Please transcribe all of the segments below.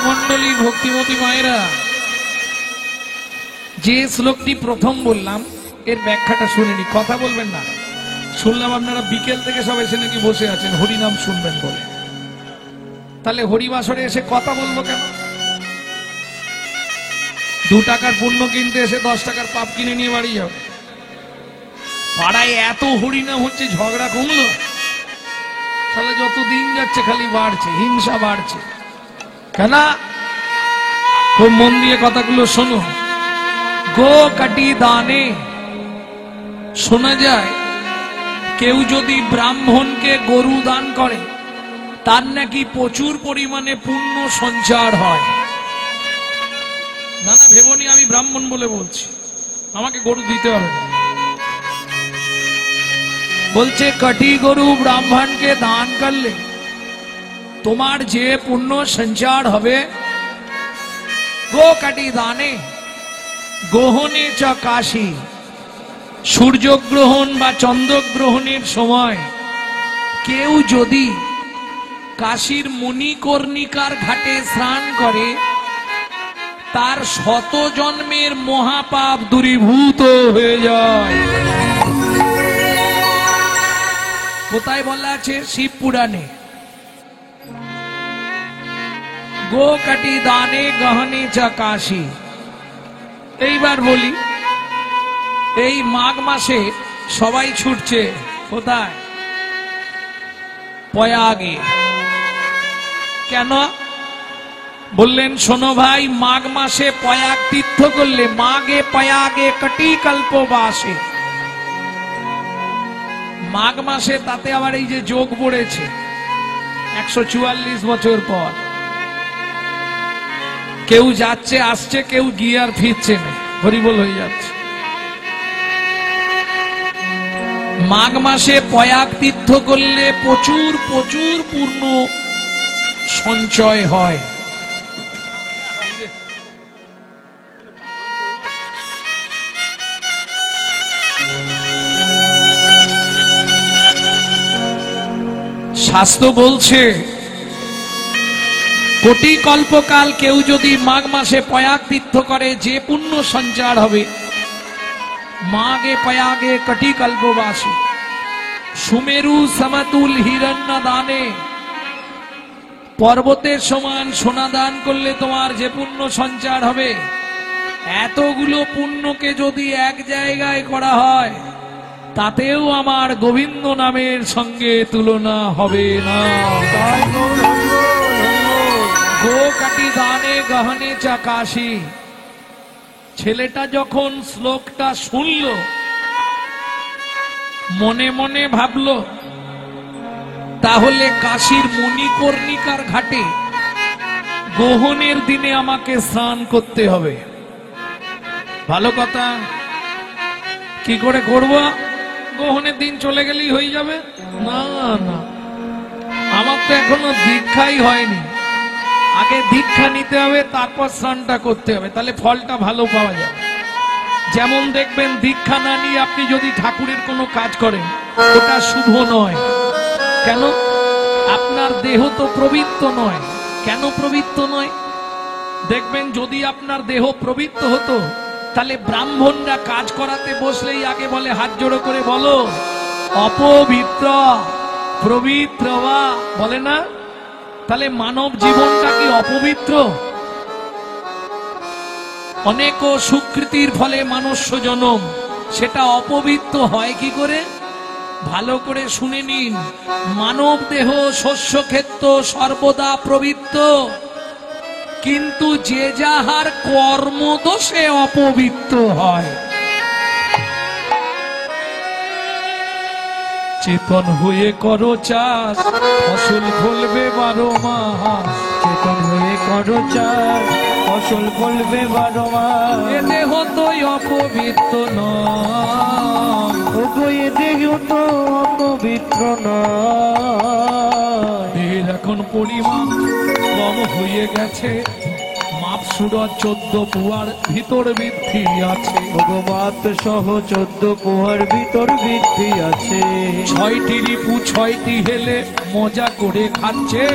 ভক্তমণ্ডলী ভক্তিমতী মায়েরা, যে শ্লোকটি প্রথম বললাম এর ব্যাখ্যাটা শুনেনি, কথা বলবেন না। শুনলাম আপনারা বিকেল থেকে সব এসে নাকি বসে আছেন হরিনাম শুনবেন বলে, তাহলে হরিবাসরে এসে কথা বলবো কেন? 2 টাকার পুণ্য কিনতে এসে 10 টাকার পাপ কিনে নিয়ে বাড়ি যাও। পাড়ায় এত হরিনাম হচ্ছে, ঝগড়া কমলো? তাহলে যত দিন যাচ্ছে খালি বাড়ছে, হিংসা বাড়ছে কেন? খুব মন দিয়ে কথাগুলো শোনো। গো কাটি দানে, শোনা যায় কেউ যদি ব্রাহ্মণকে গরু দান করে তার নাকি প্রচুর পরিমাণে পুণ্য সঞ্চার হয়। না না ভেবনি আমি ব্রাহ্মণ বলে বলছি, আমাকে গরু দিতে হবে না। বলছে কটি গরু ব্রাহ্মণকে দান করলে তোমার যে পুণ্য সঞ্চার হবে, গো কাটি দানে গ্রহণে চ কাশী, সূর্যগ্রহণ বা চন্দ্রগ্রহণের সময় কেউ যদি কাশীর মণিকর্ণিকার ঘাটে স্নান করে তার 100 জন্মের মহাপাপ দূরীভূত হয়ে যায়। কোথায় বলা আছে? শিব পুরাণে। গো কাটি দানে গহনে চ কাশী। এইবার বলি, এই মাঘ মাসে সবাই ছুটছে কোথায়? প্রয়াগে। কেন বললেন? শোনো ভাই, মাঘ মাসে প্রয়াগ তীর্থ করলে মাঘে প্রয়াগে কটি কল্পবাসে। মাঘ মাসে তাতে আবার এই যে যোগ পড়েছে 144 বছর পর, কেউ যাচ্ছে আসছে, কেউ গিয়ে আর ফিরছে না, হরিবোল হয়ে যাচ্ছে। মাঘ মাসে প্রয়াগ তীর্থ করলে প্রচুর প্রচুর পূর্ণ সঞ্চয় হয়। শাস্ত্র বলছে কোটি কল্পকাল কেউ যদি মাঘ মাসে প্রয়াগ তীর্থ করে যে পুণ্য সঞ্চার হবে। মাঘে প্রয়াগে কটি কল্পবাসী, সুমেরু সমতুল হিরণ্য দানে, পর্বতের সমান সোনা দান করলে তোমার যে পুণ্য সঞ্চার হবে, এতগুলো পুণ্যকে যদি এক জায়গায় করা হয় তাতেও আমার গোবিন্দ নামের সঙ্গে তুলনা হবে না। গো কাটি দানে গহনে চ কাশী। ছেলেটা যখন শ্লোকটা শুনল মনে মনে ভাবল তাহলে কাশীর মণিকর্ণিকার ঘাটে গ্রহণের দিনে আমাকে স্নান করতে হবে। ভালো কথা, কি করে করব? গ্রহণের দিন চলে গেলেই হয়ে যাবে? না না, আমার তো এখনো দীক্ষাই হয়নি, আগে দীক্ষা নিতে হবে তারপর স্নানটা করতে হবে, তাহলে ফলটা ভালো পাওয়া যাবে। যেমন দেখবেন দীক্ষা না নিয়ে আপনি যদি ঠাকুরের কোনো কাজ করেন ওটা শুভ নয়। কেন? আপনার দেহ তো প্রবৃত্ত নয়। কেন প্রবৃত্ত নয়? দেখবেন যদি আপনার দেহ প্রবৃত্ত হতো তাহলে ব্রাহ্মণরা কাজ করাতে বসলেই আগে বলে, হাত জোড়ো করে বলো অপবিত্র পবিত্র বা, বলে না? তাহলে মানব জীবনটা কি অপবিত্র? অনেক সুকৃতির ফলে মনুষ্য জন্ম, সেটা অপবিত্র হয় কি করে? ভালো করে শুনে নিন, মানব দেহ শস্য ক্ষেত্র সর্বদা পবিত্র, কিন্তু যে যাহার কর্মদোষে অপবিত্র হয়। চেতন হয়ে করো চাষ, ফসল ফলবে 12 মাস। চেতন হয়ে করো চাষ, ফসল ফলবে 12 মাস। এ দেহ তো অপবিত্র নয়, এ দেহ তো অপবিত্র নয়। এর এখন পরিমাণ কম হয়ে গেছে, মাপ সুরজ 14 পুয়ার ভিতর বৃদ্ধি আছে। ভগবাত সহ 14 পুয়ার ভিতর বৃদ্ধি আছে। 6টি রিপু 6টি হেলে মজা করে খাচ্ছে,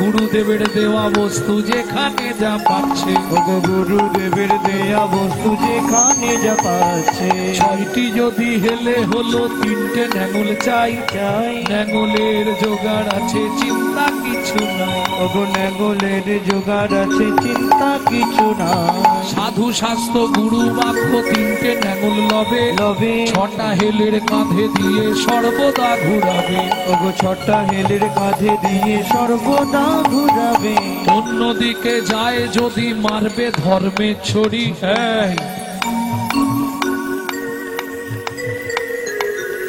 গুরুদেবের দেওয়া বস্তু যেখানে যা পাচ্ছে, ওগো গুরুদেবের দেয়া বস্তু যেখানে যা পাচ্ছে, ছয়টি যদি হেলে হলো তিনটে ন্যাঙুল চাই, চাই ন্যাঙুলের জোগাড় আছে চিন্তা কিছু নাই। ওগো নেগলের জোগাড় আছে চিন্তা কিছু না, সাধু শাস্ত্র গুরু বাক্য তিনটে ন্যাঙুল লবে, লবে ছটা হেলের কাঁধে দিয়ে সর্বদা ঘুরাবে। ওগো ছটা হেলের কাঁধে দিয়ে সর্বদা ঘুরাবে। অন্যদিকে যায় যদি মারবে ধর্মের ছড়ি। এই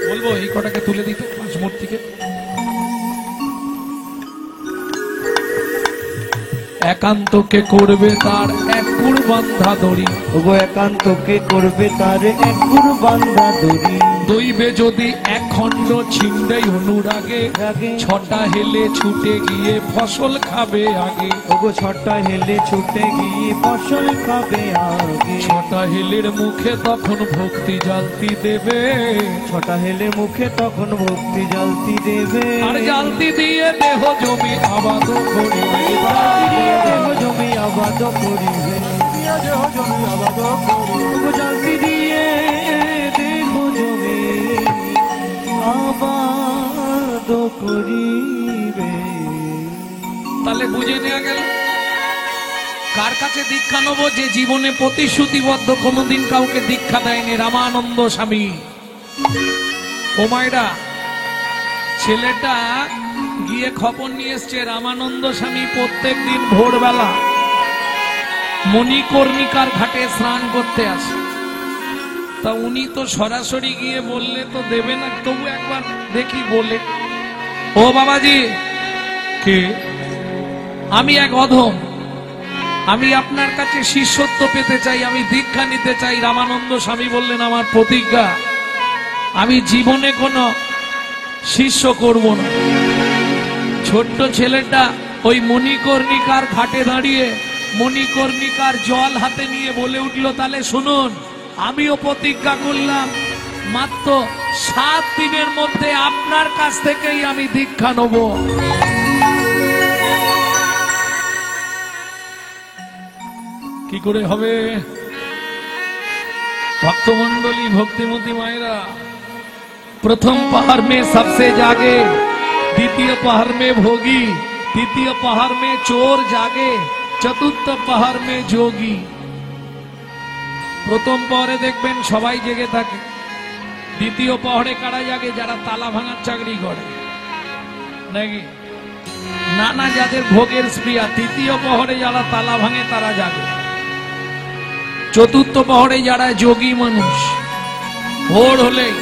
বলবো এই কটাকে তুলে দিতে পাঁচ মূর্তিকে। একান্তকে করবে তার এক গুড় বান্ধা দড়ি, ওগো একান্তকে করবে তার এক গুরু বান্ধা দড়ি, দইবে যদি এক খণ্ড ছিন্ডাই অনুরাগে, রাগে ছটা হেলে ছুটে গিয়ে ফসল খাবে আগে। ওগো ছটা হেলে ছুটে গিয়ে ফসল খাবে আগে। ছটা হেলের মুখে তখন ভক্তি জ্বালতি দেবে, ছটা হেলে মুখে তখন ভক্তি জ্বালতি দেবে, আর জ্বালতি দিয়ে দেহ জমি আবাদ করিবে। দেহ জমি আবাদ করিবে, ওগো জ্বালতি দিয়ে দেহ জমি আবাদ করিবে। তাহলে বুঝে নেওয়া গেল কার কাছে দীক্ষা নেব, যে জীবনে প্রতিশ্রুতিবদ্ধ কোনোদিন কাউকে দীক্ষা দেয়নি, রামানন্দ স্বামী। ও মায়েরা, ছেলেটা গিয়ে খবর নিয়ে এসছে রামানন্দ স্বামী প্রত্যেক দিন ভোরবেলা মণিকর্ণিকার ঘাটে স্নান করতে আসে। তা উনি তো সরাসরি গিয়ে বললে তো দেবে না, তবু একবার দেখি বলে। ও বাবাজি, কে? আমি এক অধম, আমি আপনার কাছে শিষ্যত্ব পেতে চাই, আমি দীক্ষা নিতে চাই। রামানন্দ স্বামী বললেন, আমার প্রতিজ্ঞা আমি জীবনে কোনো শিষ্য করব না। ছোট্ট ছেলেটা ওই মণিকর্ণিকার ঘাটে দাঁড়িয়ে মণিকর্ণিকার জল হাতে নিয়ে বলে উঠল, তাহলে শুনুন, আমিও প্রতিজ্ঞা করলাম মাত্র 7 দিনের মধ্যে আপনার কাছ থেকেই আমি দীক্ষা নেব। কি করে হবে? ভক্তমন্ডলী, ভক্তিমতী মায়েরা, प्रथम पहर में सबसे जागे, द्वितीय पहर में भोगी, तृतीय पहर में चोर जागे, चतुर्थ पहर में जोगी। प्रथम पहरे देखबेन सबाई जेगे थाके, द्वितीय पहरे कारा जागे जारा ताला भाঙার চাকরি করে নাকি, নানা যাদের ভোগের স্পৃহা। তৃতীয় পহরে যারা তালা ভাঙে তারা জাগে। চতুর্থ পহরে যারা যোগী মানুষ, ভোর হলেই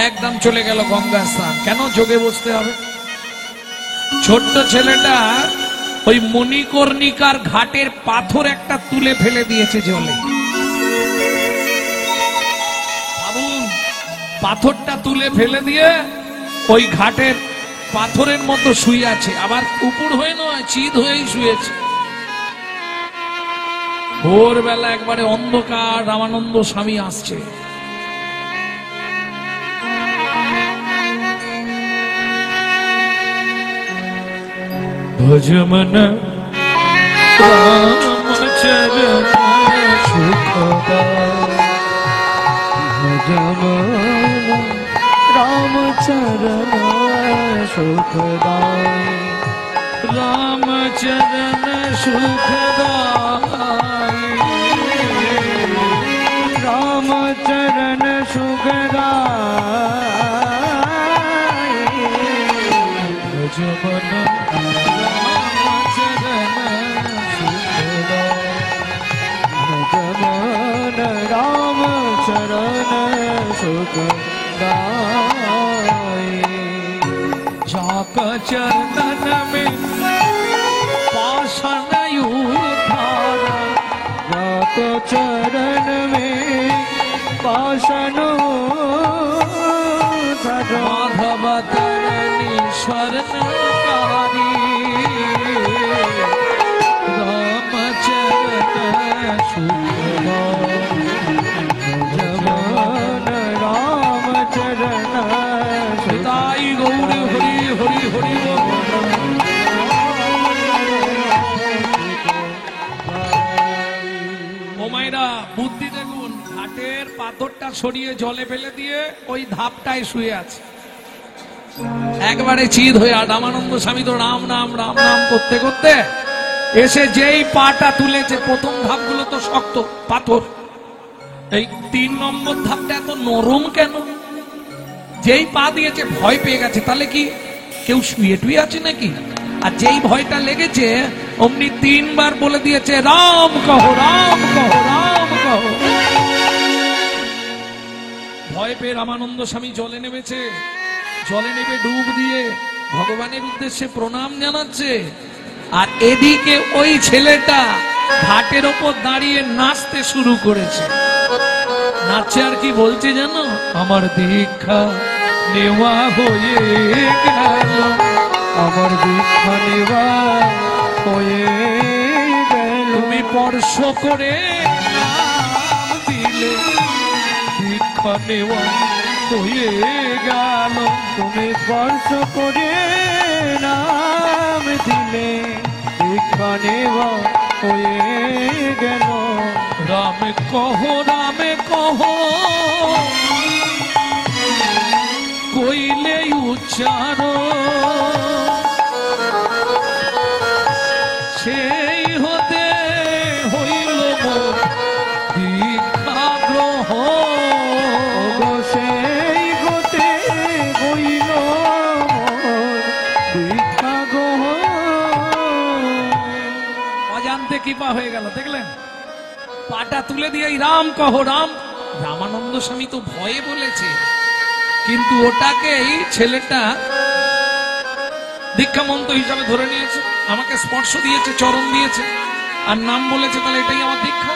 একদম চলে গেল গঙ্গা স্নান। কেন? যোগে বসতে হবে। ছোট্ট ছেলেটা ওই মণিকর্ণিকার ঘাটের পাথর একটা তুলে ফেলে দিয়েছে জলে। ভাবুন, পাথরটা তুলে ফেলে দিয়ে ওই ঘাটের পাথরের মতো শুয়ে আছে, আবার উপর হয়ে নয়, চিত হয়েই শুয়েছে। ভোরবেলা একবারে অন্ধকার, রামানন্দ স্বামী আসছে। भजमन रामचरण सुखदाय, भजमन रामचरण सुखदाय, रामचरण सुखदाय, रामचरण सुखदाय, भजमन रामचरण सुखदाय। जाका चरणन में पाषाण उधारा, जाका चरण में पाषाण उधारा, माधव तरणी स्वर्णकारी, रामचरण सुखदाय, रामचरण पिताई गौर हरि हरि हरि পাথরটা সরিয়ে জলে ফেলে দিয়ে ওই ধাপটায় শুয়ে আছে। একবারে চিৎ হয়ে, আর রামানন্দ স্বামী তো রাম নাম রাম নাম করতে করতে এসে যেই পাটা তুলেছে, প্রথম ধাপগুলো তো শক্ত পাথর, এই 3 নম্বর ধাপটা এত নরম কেন? যেই পা দিয়েছে ভয় পেয়ে গেছে। তাহলে কি কেউ শুয়ে টুয়ে আছে নাকি? আর যেই ভয়টা লেগেছে অমনি 3 বার বলে দিয়েছে, রাম কহো রাম কহো রাম কহো। ভয় পেয়ে রামানন্দ স্বামী জলে নেমেছে। জলে নেমে ডুব দিয়ে ভগবানের উদ্দেশ্যে প্রণাম জানাচ্ছে। আর এদিকে ওই ছেলেটা ঘাটের ওপর দাঁড়িয়ে নাচতে শুরু করেছে। নাচছে আর কি বলছে জানো? আমার দীক্ষা নেওয়া হয়ে গেল, আমার দীক্ষা নেওয়া হয়ে গেল, তুমি স্পর্শ করে নাম দিলে দীক্ষা নেওয়া হয়ে গেল, তুমি স্পর্শ করে নাম দিলে দীক্ষা নেওয়া হয়ে গেল। রামে কহ কইলে উচ্চার, সেই হতে হইল মোর দীক্ষা গ্রহণ। সেই হতে হইল মোর দীক্ষা গ্রহণ। অজান্তে কৃপা হয়ে গেল, দেখলেন? পাটা তুলে দিয়ে রাম কহ রাম। রামানন্দ স্বামী তো ভয়ে বলেছে, কিন্তু ওটাকেই ছেলেটা দীক্ষা মন্ত্র হিসাবে ধরে নিয়েছে। আমাকে স্পর্শ দিয়েছে, চরণ দিয়েছে, আর নাম বলেছে, তাহলে এটাই আমার দীক্ষা।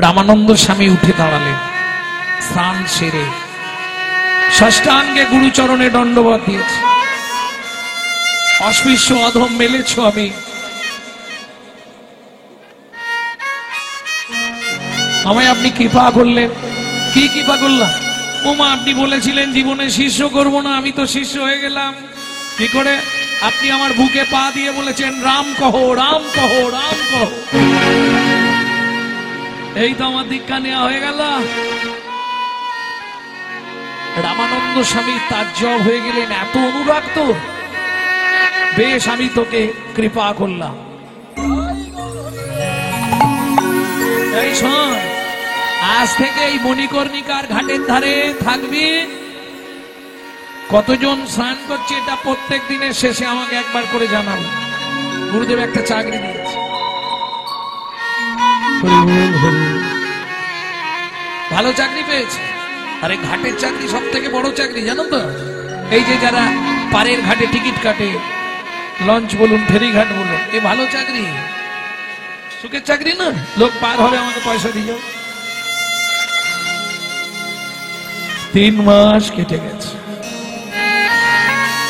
রামানন্দ স্বামী উঠে দাঁড়ালেন, স্নান সেরে ষষ্ঠাঙ্গে গুরুচরণে দণ্ডবত দিয়েছে। অস্পৃশ্য অধম মেলেছ আমি, আমায় আপনি কৃপা করলেন। কি কৃপা করলাম? ওমা, আপনি বলেছিলেন জীবনে শিষ্য করব না, আমি তো শিষ্য হয়ে গেলাম। কি করে? আপনি আমার বুকে পা দিয়ে বলেছেন, রাম কহো রাম কহো রাম কহো। এই তো আমার দীক্ষা নেওয়া হয়ে গেল। রামানন্দ স্বামী তাজ্জব হয়ে গেলেন, এত অনুরাগ তো। বেশ, আমি তোকে কৃপা করলাম। এই শোন, আজ থেকে এই মণিকর্ণিকার ঘাটের ধারে থাকবি। কতজন স্নান করছে এটা প্রত্যেক দিনের শেষে আমাকে একবার করে জানাবো। গুরুদেব একটা চাকরি দিয়েছে, ভালো চাকরি পেয়েছে। আরে ঘাটের চাকরি সব থেকে বড় চাকরি, জানো তো? এই যে যারা পাড়ের ঘাটে টিকিট কাটে, লঞ্চ বলুন ফেরি ঘাট বলুন, এ ভালো চাকরি, সুখের চাকরি না? লোক পার হবে, আমাকে পয়সা দিয়ে যাও। 3 মাস কেটে গেছে,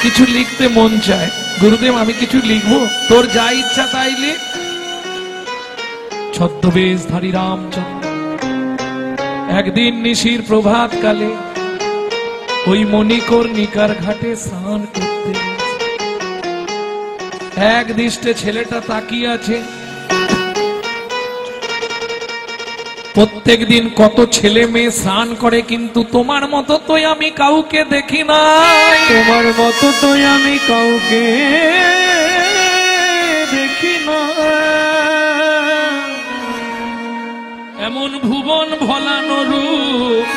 কিছু লিখতে মন চায়। গুরুদেব আমি কিছু লিখবো? তোর যা ইচ্ছা তাই লিখ। ছদ্মবেশধারী রামচন্দ্র একদিন নিশির প্রভাত কালে ওই মণিকর্ণিকার ঘাটে স্নান করতে গেছে। এক দৃষ্টে ছেলেটা তাকিয়ে আছে। প্রত্যেক দিন কত ছেলে মেয়ে স্নান করে, কিন্তু তোমার মতো তো আমি কাউকে দেখি নাই। তোমার মতো তো আমি কাউকে দেখি না। এমন ভুবন ভলানো রূপ,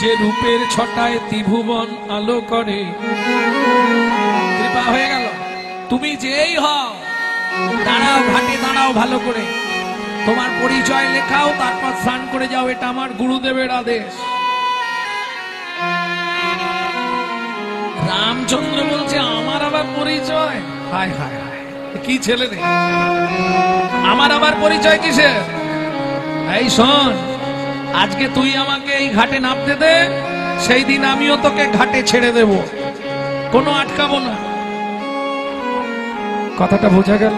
যে রূপের ছটায় ত্রিভুবন আলো করে। কৃপা হয়ে গেল। তুমি যেই হও, দাঁড়াও ঘাটে, দাঁড়াও ভালো করে, তোমার পরিচয় লেখাও, তারপর স্নান করে যাও। এটা আমার গুরুদেবের আদেশ। রামচন্দ্র বলছে, আমার আবার পরিচয়? হায় হায় হায়, কি ছেলে রে! আমার আবার পরিচয় কিসের? এই শোন, আজকে তুই আমাকে এই ঘাটে নামতে দে, সেই দিন আমিও তোকে ঘাটে ছেড়ে দেব, কোনো আটকাবো না। কথাটা বোঝা গেল?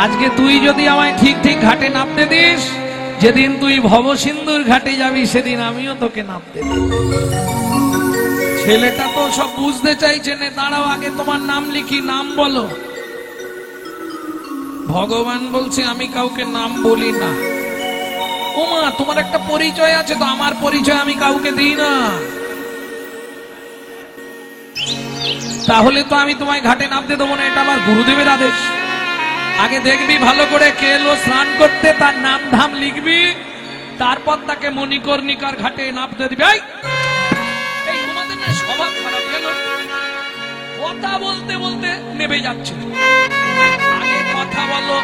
আজকে তুই যদি আমায় ঠিক ঠিক ঘাটে নামতে দিস, যেদিন তুই ভবসিন্ধুর ঘাটে যাবি সেদিন আমিও তোকে নামতে দেব। ছেলেটা তো সব বুঝতে চাইছে না। দাঁড়াও, আগে তোমার নাম লিখি, নাম বলো। ভগবান বলছে আমি কাউকে নাম বলি না। ওমা, তোমার একটা পরিচয় আছে তো, আমার পরিচয় আমি কাউকে দিই না। তাহলে তো আমি তোমায় ঘাটে নামতে দেবো না, এটা আমার গুরুদেবের আদেশ। আগে দেখবি ভালো করে কে এলো স্নান করতে, তার নাম ধাম লিখবি, তারপর তাকে মণিকর্ণিকার ঘাটে নামতে দিবি। এই তোমাদের না স্বভাব খারাপ, জানো? কথা বলতে বলতে নেমে যাচ্ছে। আগে কথা বলো।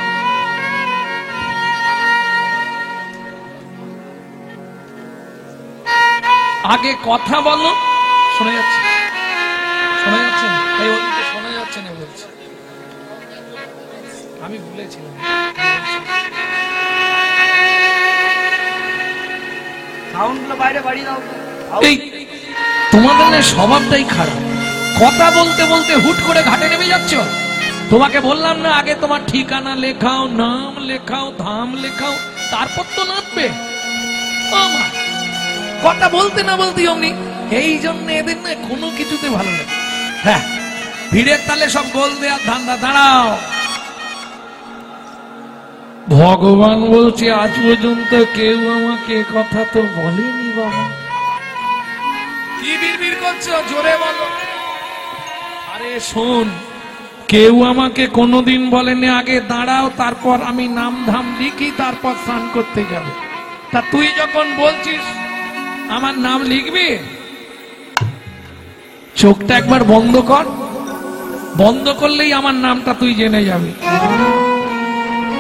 আগে কথা বলো। শোনা যাচ্ছে? শোনা যাচ্ছে না? এই ওদিকে শোনা যাচ্ছে না বলছি, আমি ভুলেছিলাম। সাউন্ডগুলো বাইরে বাড়িয়ে দাও। এই তোমাদের না স্বভাবটাই খারাপ, কথা বলতে বলতে হুট করে ঘাটে নেমে যাচ্ছ। তোমাকে বললাম না আগে তোমার ঠিকানা লেখাও, নাম লেখাও, ধাম লেখাও, তারপর তো নামবে। ও মা, কথা বলতে না বলতে অমনি। এই জন্য এদের না কোনো কিছুতে ভালো লাগে। হ্যাঁ, ভিড়ের তালে সব গোল দেওয়ার ধান্দা। দাঁড়াও, ভগবান বলছে আজ পর্যন্ত কেউ আমাকে কথা তো বলেনি বাবা। কি বিড়বিড় করছো? জোরে বলো। আরে শোন, কেউ আমাকে কোনোদিন বলেনি আগে দাঁড়াও, তারপর আমি নাম ধাম লিখি, তারপর স্নান করতে যাবে। তা তুই যখন বলছিস আমার নাম লিখবি, চোখটা একবার বন্ধ কর। বন্ধ করলেই আমার নামটা তুই জেনে যাবি।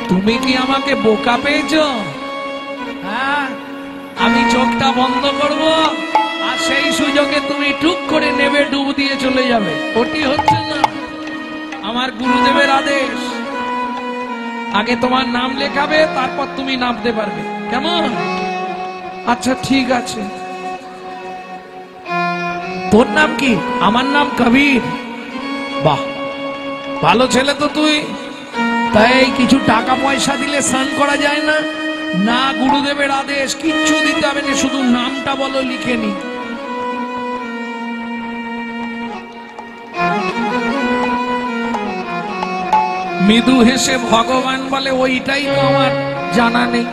তুমি কি আমাকে বোকা পেয়েছো? হ্যাঁ, আমি চোখটা বন্ধ করব, আর সেই সুযোগে তুমি টুক করে নেবে ডুব দিয়ে চলে যাবে। ওটি হচ্ছে না আমার গুরুদেবের আদেশ। আগে তোমার নাম লেখাবে, তারপর তুমি নামতে পারবে। কেমন? আচ্ছা ঠিক আছে। তোর নাম কি? আমার নাম কবির। বাহ, ভালো ছেলে তো তুই। তাই কিছু টাকা পয়সা দিলে স্নান করা যায় না? না, গুরুদেবের আদেশ, কিচ্ছু দিতে হবে না, শুধু নামটা বলো, লিখে নি। মৃদু হেসে ভগবান বলে ওইটাই তো আমার জানা নেই।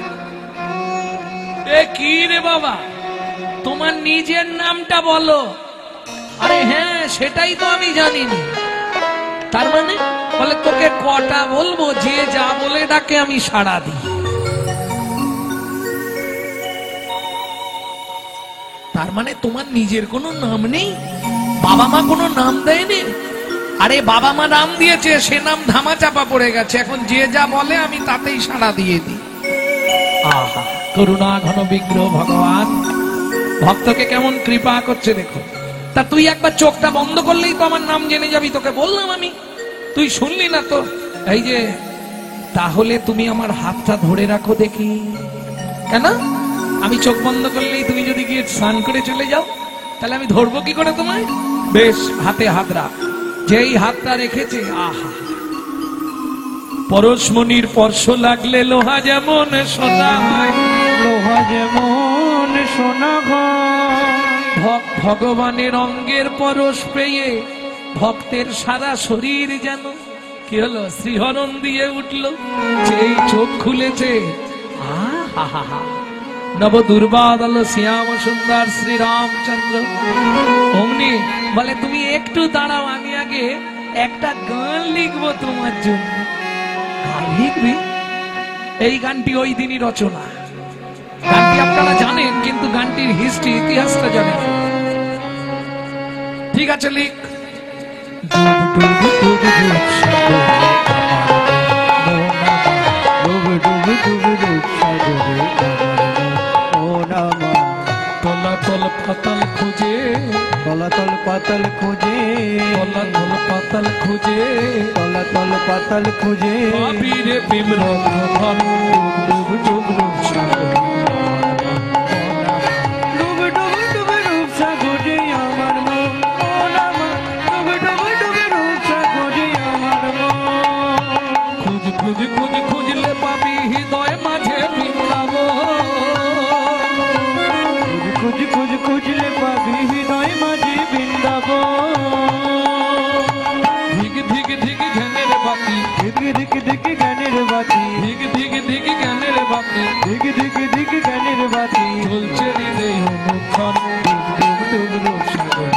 এ কি রে বাবা, তোমার নিজের নামটা বলো। আরে হ্যাঁ, সেটাই তো আমি জানিনি। তার মানে বলে তোকে কটা বলবো, যে যা বলে ডাকে আমি সাড়া দিই। তার মানে তোমার নিজের কোনো নাম নেই? বাবা মা কোনো নাম দেয়নি? আরে বাবা মা নাম দিয়েছে, সে নাম ধামা চাপা পড়ে গেছে, এখন যে যা বলে আমি তাতেই সাড়া দিয়ে দিই। আহা, করুণা ঘন বিগ্রহ ভগবান ভক্তকে কেমন কৃপা করছে দেখো। তা তুই একবার চোখটা বন্ধ করলেই তো আমার নাম জেনে যাবি। তোকে বললাম আমি, তুই শুনলি না তো। এই যে, তাহলে তুমি আমার হাতটা ধরে রাখো দেখি। কেন? আমি চোখ বন্ধ করলেই তুমি যদি গিয়ে স্নান করে চলে যাও, তাহলে আমি ধরবো কি করে তোমায়? বেশ, হাতে হাত রাখ। যেই হাতটা রেখেছে, আহা, পরশমণির স্পর্শ লাগলে লোহা যেমন সোনা হয়, লোহা যেমন সোনা হয়। ভগবানের অঙ্গের পরশ পেয়ে ভক্তের সারা শরীর যেন কি হলো, শ্রীহরণ দিয়ে উঠলো। যেই চোখ খুলেছে, আহা, নব দুর্বাদল শ্যাম সুন্দর শ্রী রামচন্দ্র। অমনি বলে তুমি একটু দাঁড়াও, আমি আগে একটা গান লিখবো তোমার জন্য। গান লিখবি? এই গানটি ওই দিনই রচনা। গানটি আপনারা জানেন, কিন্তু গানটির হিস্ট্রি, ইতিহাসটা জানেন। ঠিক আছে, লিখ। তলাতল পাতাল খুঁজে, তলাতল পাতাল খুঁজে, তলাতল পাতাল খুঁজে, তলাতল পাতাল খুঁজে, পাবিরে বিমরত ধন ডুব ডুব ডুব সাগর। ডুব ডুব ডুব রূপ সাগরে আমার মন, ডুব ডুব ডুব রূপ সাগরে আমার মন। খুঁজ খুঁজ খুঁজ খুঁজলে পাবি হৃদয় মাঝে বৃন্দাবন। খুঁজ খুঁজ খুঁজলে পাবি হৃদয় মাঝে বৃন্দাবন। ধিক ধিক ধিক ধ্যানের বাতি, ধিক ধিক ধিক জ্ঞানের বাতি, দিক দিক দিক জ্ঞানের বাতি, জ্বলছে হৃদয়ে অনুক্ষণ। ডুব ডুব রূপ সাগরে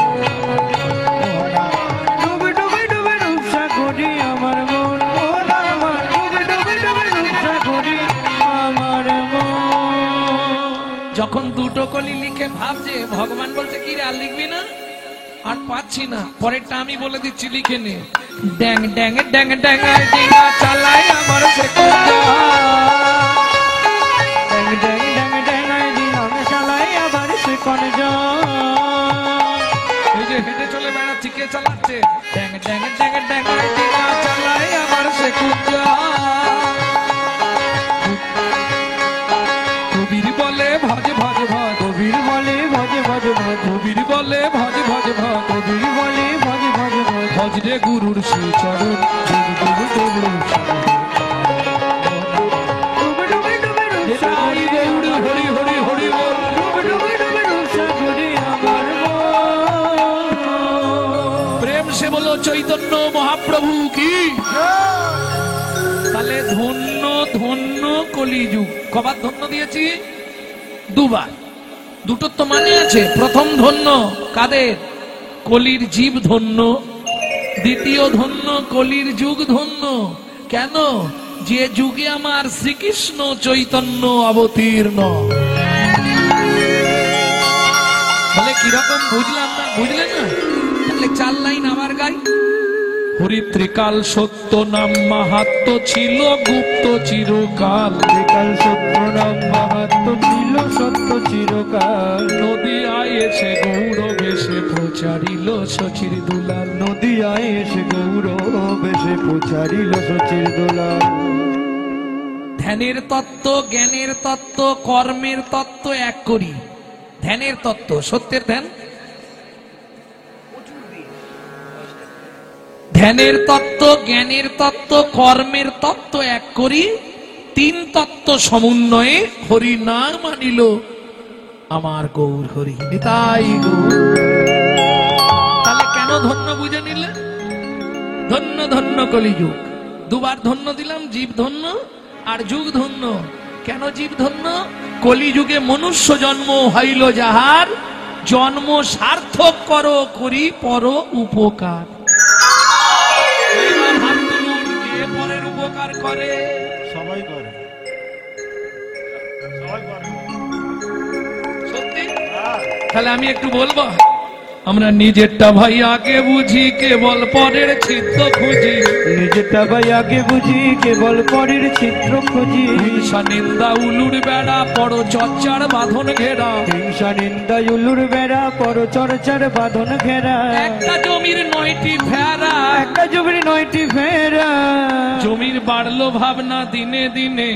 ডুবে ডুবে ডুবে রূপ সাগরে আমার মন, মন আমার ডুবে ডুবে ডুবে রূপ সাগরে আমার মন। যখন দুটো কলি লিখে ভাবছে, ভগবান বলছে কি রে আর লিখবি না, আর পাচ্ছি না, পরেরটা আমি বলে দিচ্ছি লিখে নে। ড্যাং ড্যাং ড্যাং ড্যাং ডিঙা চালায় আমার সে কুঞ্জা। ড্যাং ড্যাং ড্যাং ড্যাং দিলাম চালাই আবার সে কোন যায়। এই যে হেঁটে চলে বেড়াচ্ছি, কে চালাচ্ছে? ড্যাং ড্যাং ড্যাং ড্যাং ডিঙা চালায় আমার সে কুঞ্জা। কবির বলে ভজ ভজ ভজ, কবির বলে ভজে ভজে ভজ, কবির বলে ভজ ভজ ভজ, কবির বলে ভজে ভজে ভজ, ভজ রে গুরুর শ্রী চরণ। ডুব ডুব রূপ সাগরে ডুবে ডুবে ডুবে রূপ নিতাই সাগরে গৌর হরি হরি হরি বল। ডুবে ডুবে ডুবে রূপ সাগরে আমার মন। প্রেম সে বলো চৈতন্য মহাপ্রভু কি। তাহলে ধন্য ধন্য কলিযুগ। কবার ধন্য দিয়েছি? দুবার। দুটোর তো মানে আছে। প্রথম ধন্য কাদের? কলির জীব ধন্য। দ্বিতীয় ধন্য কলির যুগ ধন্য। কেন? যে যুগে আমার শ্রীকৃষ্ণ চৈতন্য অবতীর্ণ। বলে কিরকম বুঝলাম না? বুঝলে না? তাহলে 4 লাইন আবার গাই। হরিত্রিকাল সত্য নাম মাহাত্ম ছিল গুপ্ত চিরকাল। ত্রিকাল সত্য নাম মাহাত্ম ছিল সত্য চিরকাল। নদিয়ায় এসে গৌরব এসে প্রচারিল শচীর দুলাল। নদিয়ায় এসে গৌরব এসে প্রচারিল শচীর দুলাল। ধ্যানের তত্ত্ব, জ্ঞানের তত্ত্ব, কর্মের তত্ত্ব এক করি। ধ্যানের তত্ত্ব, সত্যের ধ্যান, ধ্যানের তত্ত্ব, জ্ঞানের তত্ত্ব, কর্মের তত্ত্ব এক করি। 3 তত্ত্ব সমন্বয়ে হরি নাম আনিল আমার গৌর হরি। নিতাই গৌর। তাহলে কেন ধন্য বুঝে নিলে? ধন্য ধন্য কলিযুগ। দুবার ধন্য দিলাম, জীব ধন্য আর যুগ ধন্য। কেন জীব ধন্য? কলিযুগে মনুষ্য জন্ম হইল যাহার, জন্ম সার্থক করো করি পর উপকার। এইবার হাত তুলুন, কে পরের উপকার করে? সবাই করে, সবাই করে। সত্যি? তাহলে আমি একটু বলবো, আমরা নিজেরটা ভাই আগে বুঝি, কেবল পরের ছিদ্র খুঁজি। নিজেরটা ভাই আগে বুঝি, কেবল পরের চিত্র খুঁজি। হিংসা নিন্দা উলুর বেড়া, পর চর্চার বাঁধন ঘেরা। হিংসা নিন্দা উলুর বেড়া, পর চর্চার বাঁধন ঘেরা। একটা জমির 9টি ফেরা, একটা জমির 9টি ফেরা। জমির বাড়লো ভাবনা দিনে দিনে,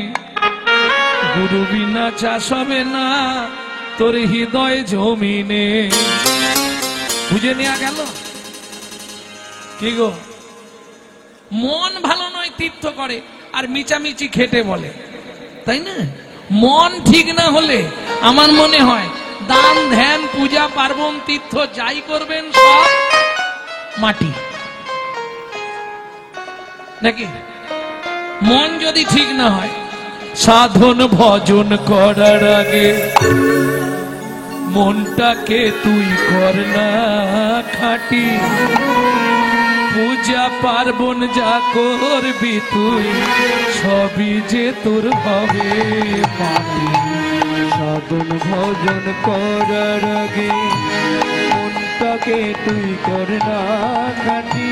গুরু বিনা চাষ হবে না তোর হৃদয় জমিনে। বুঝে নেওয়া গেল? কি গো, মন ভালো নয় তীর্থ করে আর মিচামিচি খেটে বলে, তাই না? মন ঠিক না হলে আমার মনে হয় দান ধ্যান পূজা পার্বণ তীর্থ যাই করবেন সব মাটি, নাকি? মন যদি ঠিক না হয়, সাধন ভজন করার আগে মনটাকে তুই কর না খাঁটি। পূজা পার্বণ যা করবি তুই, সবই যে তোর হবে মাটি। সাধন ভজন করার আগে মনটাকে তুই কর না খাঁটি।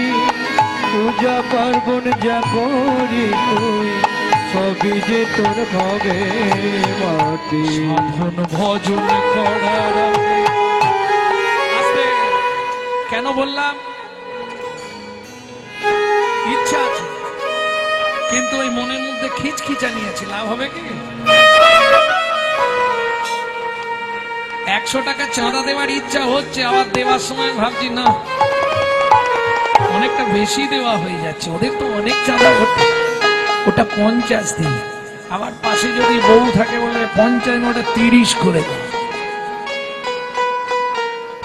পূজা পার্বণ যা করি তুই, সবই যে তোর হবে মাটি। সাধন ভজন করার আগে। আস্তে, কেন বললাম? ইচ্ছা আছে কিন্তু ওই মনের মধ্যে খিচখিচা নিয়েছে, লাভ হবে কি? 100 টাকা চাঁদা দেওয়ার ইচ্ছা হচ্ছে, আবার দেওয়ার সময় ভাবছি না অনেকটা বেশি দেওয়া হয়ে যাচ্ছে, ওদের তো অনেক চাঁদা হচ্ছে, ওটা 50 দিন। আবার পাশে যদি বউ থাকে বলে 50 ওটা 30 করে দাও।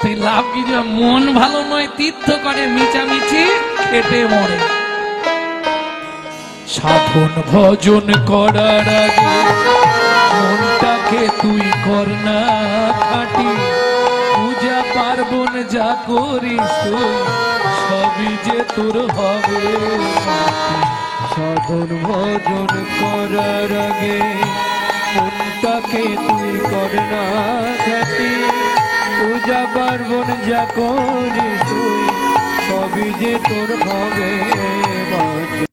তুই লাভ কি? মন ভালো নয় তীর্থ করে মিচামিচি খেটে মরে। সাধন ভজন করার আগে মনটাকে তুই কর না খাটি, পূজা পার্বণ যা করিস তুই সবই যে তোর হবে মাটি। সাধন ভজন করার আগে মনটাকে তুই কর না খাটি, পূজা পার্বণ যা করিস তুই সবই যে তোর হবে মাটি।